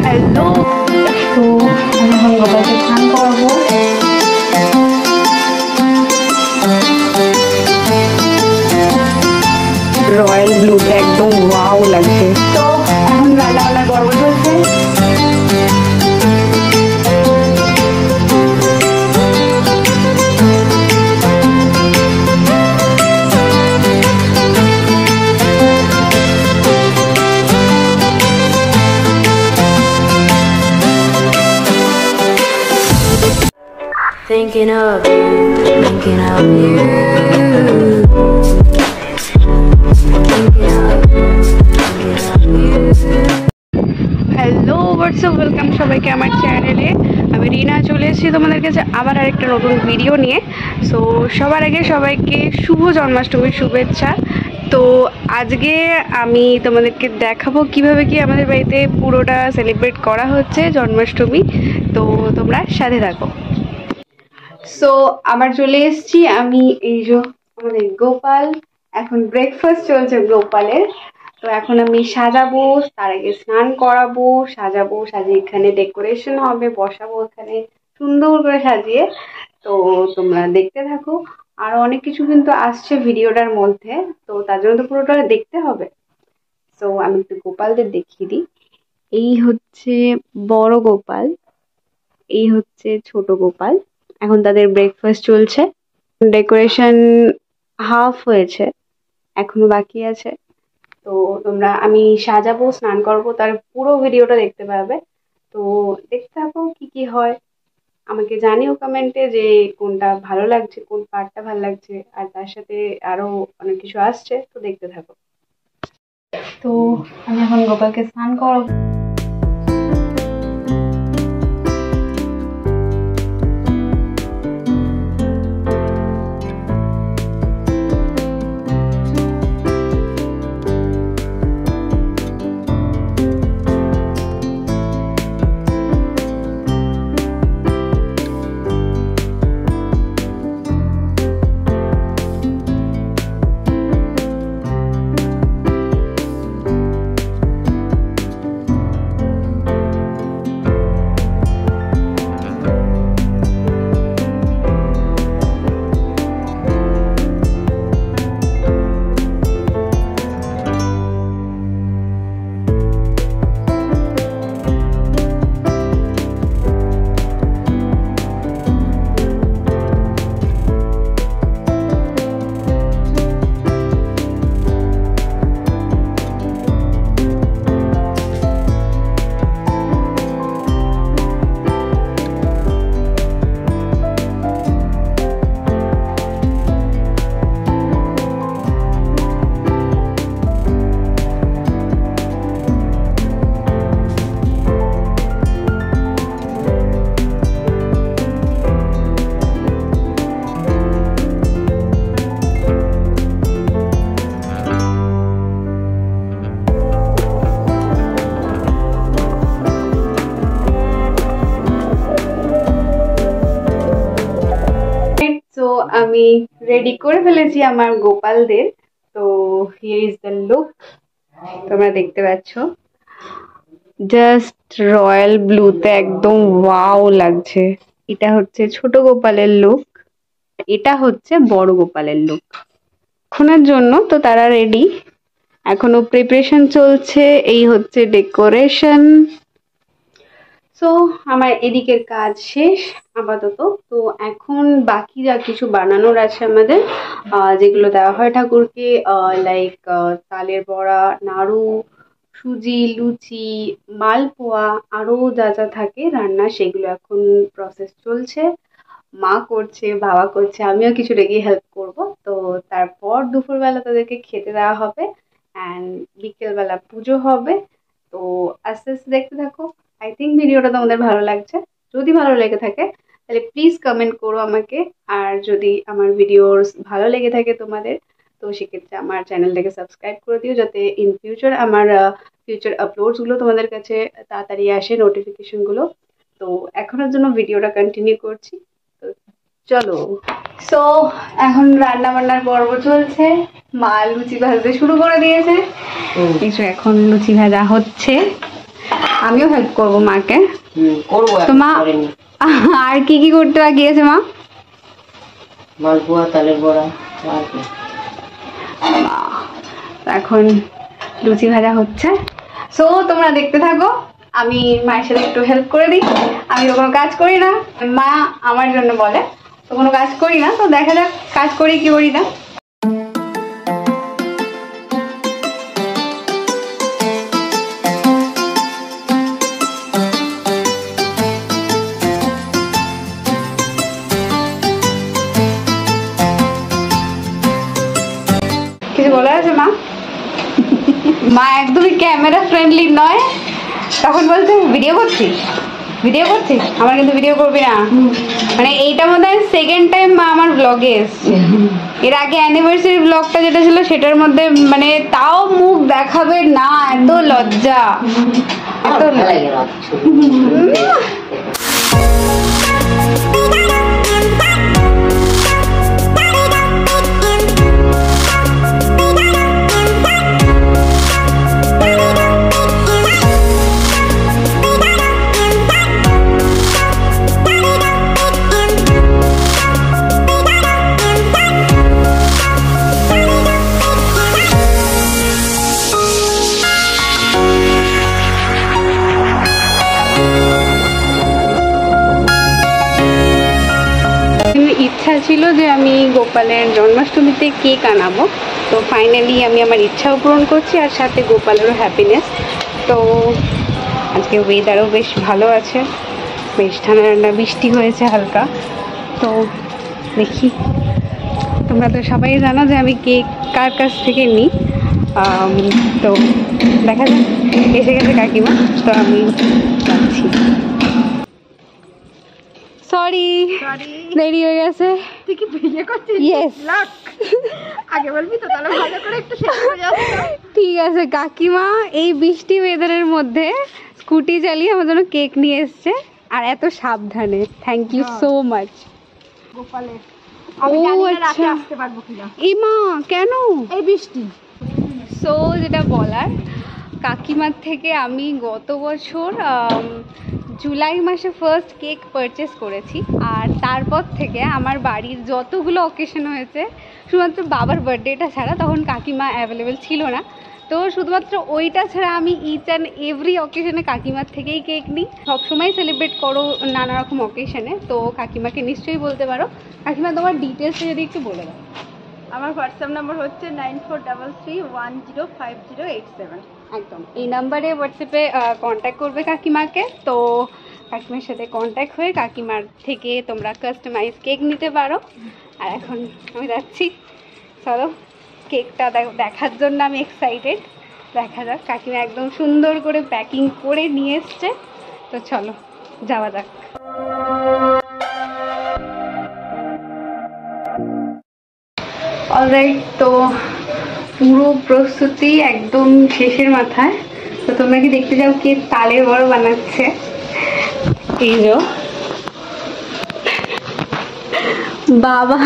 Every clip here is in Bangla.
হ্যালো, তো আমি এখন গোপালকে স্নান করাবো। রয়্যাল ব্লুতে একদম ওয়াও লাগছে। তো এখন রান্নাবান্নার পর্ব চলছে। Thinking of you, thinking of you, hello WhatsApp, welcome সবাইকে আমার চ্যানেলে। আমি রিনা চলে এসেছি তোমাদের কাছে আবার আরেকটা নতুন ভিডিও নিয়ে। সো সবার আগে সবাইকে শুভ জন্মাষ্টমীর শুভেচ্ছা। তো আজকে আমি তোমাদেরকে দেখাবো কিভাবে কি আমাদের বাড়িতে পুরোটা সেলিব্রেট করা হচ্ছে জন্মাষ্টমী। তো তোমরা সাথে থাকো। সো আবার চলে এসেছি আমি, এই যে আমাদের গোপাল, এখন ব্রেকফাস্ট চলছে গোপালের। তো এখন আমি সাজাবো, তার আগে স্নান করাবো, সাজাবো, সাজিয়ে এখানে ডেকোরেশন হবে, বসাবো এখানে সুন্দর করে সাজিয়ে। তো তোমরা দেখতে থাকো, আর অনেক কিছু কিন্তু আসছে ভিডিওটার মধ্যে, তো তার জন্য তো পুরোটা দেখতে হবে। তো আমি একটু গোপালদের দেখিয়ে দিই। এই হচ্ছে বড় গোপাল, এই হচ্ছে ছোট গোপাল। এখন তাদের ব্রেকফাস্ট চলছে, ডেকোরেশন হাফ হয়েছে, এখনো বাকি আছে। তো তোমরা, আমি সাজাবো, স্নান করবো, তার পুরো ভিডিওটা দেখতে পাবে। তো দেখতে থাকো কি কি হয়, আমাকে জানিও কমেন্টে যে কোনটা ভালো লাগছে, কোন পার্টটা ভালো লাগছে, আর তার সাথে আরো অনেক কিছু আসছে, তো দেখতে থাকো। তো আমি এখন গোপালকে স্নান করাবো। তো আমি রেডি করে ফেলেছি আমার গোপালদের। তো হিয়ার ইজ দ্য লুক, তোমরা দেখতে পাচ্ছ, জাস্ট রয়্যাল ব্লুতে একদম ওয়াও লাগছে। এটা হচ্ছে ছোট গোপালের লুক, এটা হচ্ছে বড় গোপালের লুক। এখনের জন্য তো তারা রেডি, এখনো প্রিপারেশন চলছে, এই হচ্ছে ডেকোরেশন। সো আমার এদিকের কাজ শেষ আপাতত। তো এখন বাকি যা কিছু বানানোর আছে আমাদের, যেগুলো দেওয়া হয় ঠাকুরকে, লাইক তালের বড়া, নাড়ু, সুজি, লুচি, মালপোয়া, আরো যা যা থাকে রান্না, সেগুলো এখন প্রসেস চলছে। মা করছে, বাবা করছে, আমিও কিছুটা গিয়ে হেল্প করব। তো তারপর দুপুরবেলা তাদেরকে খেতে দেওয়া হবে, অ্যান্ড বিকেলবেলা পুজো হবে। তো আস্তে আস্তে দেখতে থাকো। আই থিঙ্ক ভিডিওটা তোমাদের ভালো লাগছে। যদি ভালো লেগে থাকে তাহলে প্লিজ কমেন্ট করো আমাকে। আর যদি আমার ভিডিওস ভালো লেগে থাকে তোমাদের, তো সেক্ষেত্রে আমার চ্যানেলটাকে সাবস্ক্রাইব করে দিও, যাতে ইন ফিউচার আমার ফিউচার আপলোডসগুলো তোমাদের কাছে তাড়াতাড়ি আসে, নোটিফিকেশনগুলো। তো এখনের জন্য ভিডিওটা কন্টিনিউ করছি। তো চলো। সো এখন রান্না বান্নার পর্ব চলছে, মা লুচি ভাজতে শুরু করে দিয়েছে। কিছু এখন লুচি ভাজা হচ্ছে। আমিও হেল্প করবো মাকে। করবো তো মা আর কি কি করতে বাকি আছে মা? মালপোয়া, তালের বড়া আর কি। এখন লুচি ভাজা হচ্ছে, সো তোমরা দেখতে থাকো। আমি মায়ের সাথে একটু হেল্প করে দিই। আমি তো কোনো কাজ করি না, মা আমার জন্য বলে, তো কোনো কাজ করি না, তো দেখা যাক কাজ করি কি করি না। কিছু বলা আছে মা? মা একদমই ক্যামেরা ফ্রেন্ডলি নয়, তখন বলছে ভিডিও করছিস, ভিডিও করছিস, আমার কিন্তু ভিডিও করবি না। মানে এইটা মনে হয় সেকেন্ড টাইম মা আমার ব্লগে এসছে। এর আগে অ্যানিভার্সারি ব্লগটা যেটা ছিল সেটার মধ্যে মানে তাও মুখ দেখাবে না, এত লজ্জা, এত লজ্জা। ইচ্ছা ছিল যে আমি গোপালের জন্মাষ্টমীতে কেক আনাবো, তো ফাইনালি আমি আমার ইচ্ছাও পূরণ করছি আর সাথে গোপালেরও হ্যাপিনেস। তো আজকে ওয়েদারও বেশ ভালো আছে, বেশ ঠান্ডা ঠান্ডা বৃষ্টি হয়েছে হালকা। তো দেখি, তোমরা তো সবাই জানো যে আমি কেক কার কাছ থেকে নিই, তো দেখা যাক। এসে গেছে কাকিমা, তো আমি যাচ্ছি। সরি দেরি হয়ে গেছে। তুই কি বিয়ে করছিস? ইয়েস, আগে বলবি তো, তাহলে ভালো করে একটু শেষ করে যাচ্ছে। ঠিক আছে। কাকিমা এই বৃষ্টি ওয়েদারের মধ্যে স্কুটি চালিয়ে আমার জন্য কেক নিয়ে এসছে, আর এত সাবধানে, থ্যাংক ইউ সো মাচ। গোপালের ও রাতে আচ্ছা, আসতে পারবো কিনা, এই মা কেন? এই বৃষ্টি। সো যেটা বলার, কাকিমার থেকে আমি গত বছর জুলাই মাসে ফার্স্ট কেক পারচেস করেছি, আর তারপর থেকে আমার বাড়ির যতগুলো অকেশন হয়েছে, শুধুমাত্র বাবার বার্থডেটা ছাড়া, তখন কাকিমা অ্যাভেলেবেল ছিল না, তো শুধুমাত্র ওইটা ছাড়া আমি ইচ অ্যান্ড এভরি অকেশনে কাকিমার থেকেই কেক নিই। সবসময় সেলিব্রেট করো নানা রকম অকেশনে, তো কাকিমাকে নিশ্চয়ই বলতে পারো। কাকিমা তোমার ডিটেলসটা যদি একটু বলে দাও। আমার হোয়াটসঅ্যাপ নাম্বার হচ্ছে 9433105087। একদম এই নাম্বারে হোয়াটসঅ্যাপে কন্ট্যাক্ট করবে কাকিমাকে, তো কাকিমার সাথে কন্ট্যাক্ট হয়ে কাকিমার থেকে তোমরা কাস্টমাইজ কেক নিতে পারো। আর এখন আমি যাচ্ছি, চলো কেকটা দেখার জন্য আমি এক্সাইটেড। দেখা যাক, কাকিমা একদম সুন্দর করে প্যাকিং করে নিয়ে এসছে, তো চলো যাওয়া যাক। অলরাইট, তো পুরো প্রস্তুতি একদম শেষের মাথায়। তো তোমরা কি দেখতে চাও কে তালের বড় বানাচ্ছে? এই যে বাবা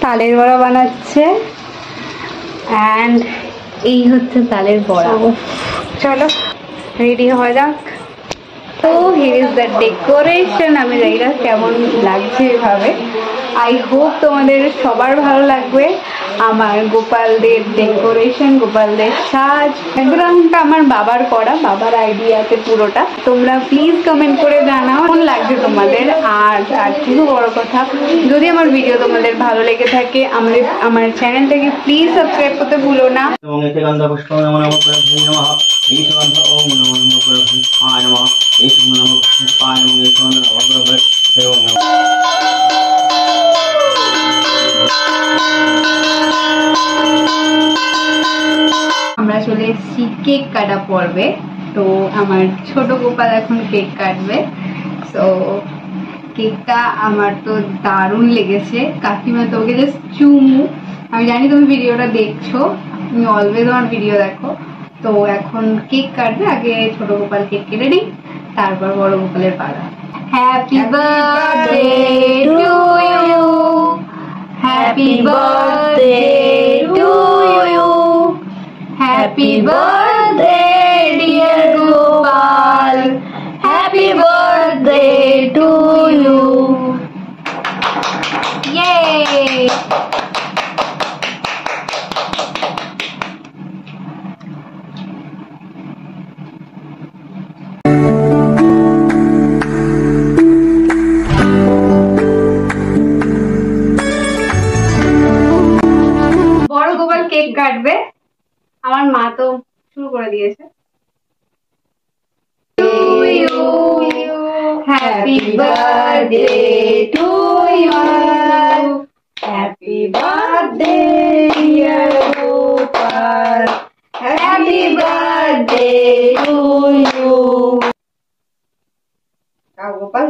তালের বড়া বানাচ্ছে, অ্যান্ড এই হচ্ছে তালের বড়া। চলো রেডি হওয়া যাক। তো হিয়ার ইজ দ্য ডেকোরেশন। আমি জানি না কেমন লাগছে এভাবে, আই হোপ তোমাদের সবার ভালো লাগবে। আমার গোপালদের ডেকোরেশন, গোপালদের সাজ, ব্যাকগ্রাউন্ডটা আমার বাবার করা, বাবার আইডিয়াতে পুরোটা। তোমরা প্লিজ কমেন্ট করে জানাও কেমন লাগছে তোমাদের। আর তার থেকেও বড় কথা, যদি আমার ভিডিও তোমাদের ভালো লেগে থাকে, আমার চ্যানেলটাকে প্লিজ সাবস্ক্রাইব করতে ভুলো না। এবং এতে গন্ধ পুষ্পং নমো নমো প্রভু নমঃ এই গন্ধ ওম নমো নমো প্রভু আয় নমঃ এই নমো পায় নমো এই নমো প্রভু এবং নমঃ। আমরা চলে এসেছি কেক কাটা পর্বে। তো আমার ছোট গোপাল এখন কেক কাটবে। তো কেকটা আমার তো দারুণ লেগেছে। কাকিমা তোকে জাস্ট চুমু। আমি জানি তুমি ভিডিওটা দেখছো, তুমি অলওয়েজ আমার ভিডিও দেখো। তো এখন কেক কাটবে, আগে ছোট গোপাল কেক কেটে নিই, তারপর বড় গোপালের পালা। Happy birthday to you, happy birthday to you, happy birthday dear Gopal. Happy birthday to you. Happy birthday dear Gopal. Happy birthday to you. Gopal.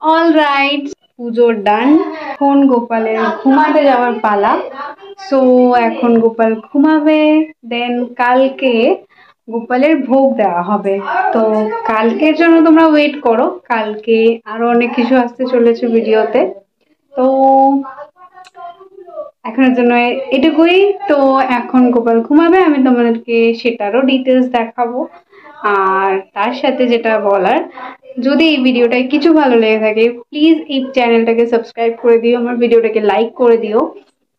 Alright, পুজো ডান। এখন গোপালের ঘুমাতে যাওয়ার পালা। সো এখন গোপাল ঘুমাবে, দেন কালকে গোপালের ভোগ দেওয়া হবে। তো কালকের জন্য তোমরা ওয়েট করো, কালকে আরো অনেক কিছু আসতে চলেছে ভিডিওতে। তো এখনের জন্য এটুকুই। তো এখন গোপাল ঘুমাবে, আমি তোমাদেরকে সেটারও ডিটেলস দেখাবো। আর তার সাথে যেটা বলার, যদি এই ভিডিওটায় কিছু ভালো লেগে থাকে প্লিজ এই চ্যানেলটাকে সাবস্ক্রাইব করে দিও, আমার ভিডিওটাকে লাইক করে দিও।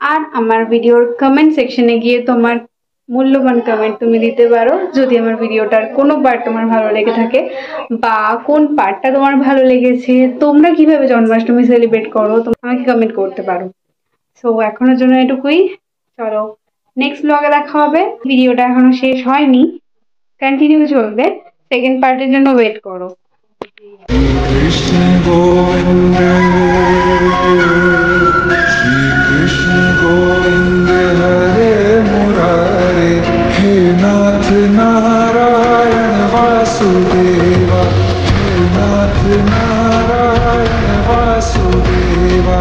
আর আমার ভিডিওর কমেন্ট সেকশনে গিয়ে তোমার মূল্যবান কমেন্ট তুমি দিতে পারো, যদি আমার ভিডিওটার কোনো পার্ট তোমার ভালো লেগে থাকে বা কোন পার্টটা তোমার ভালো লেগেছে, তোমরা কিভাবে জন্মাষ্টমী সেলিব্রেট করো, তোমরা আমাকে কমেন্ট করতে পারো। সো এখনের জন্য এটুকুই, চলো নেক্সট ব্লগে দেখা হবে। ভিডিওটা এখনো শেষ হয়নি, কন্টিনিউ চলবে, সেকেন্ড পার্টের জন্য ওয়েট করো। कृष्ण गोविंद श्री कृष्ण गोविंद हरे मुरारे हे नाथ नारायण वासुदेवा हे नाथ नारायण वासुदेवा।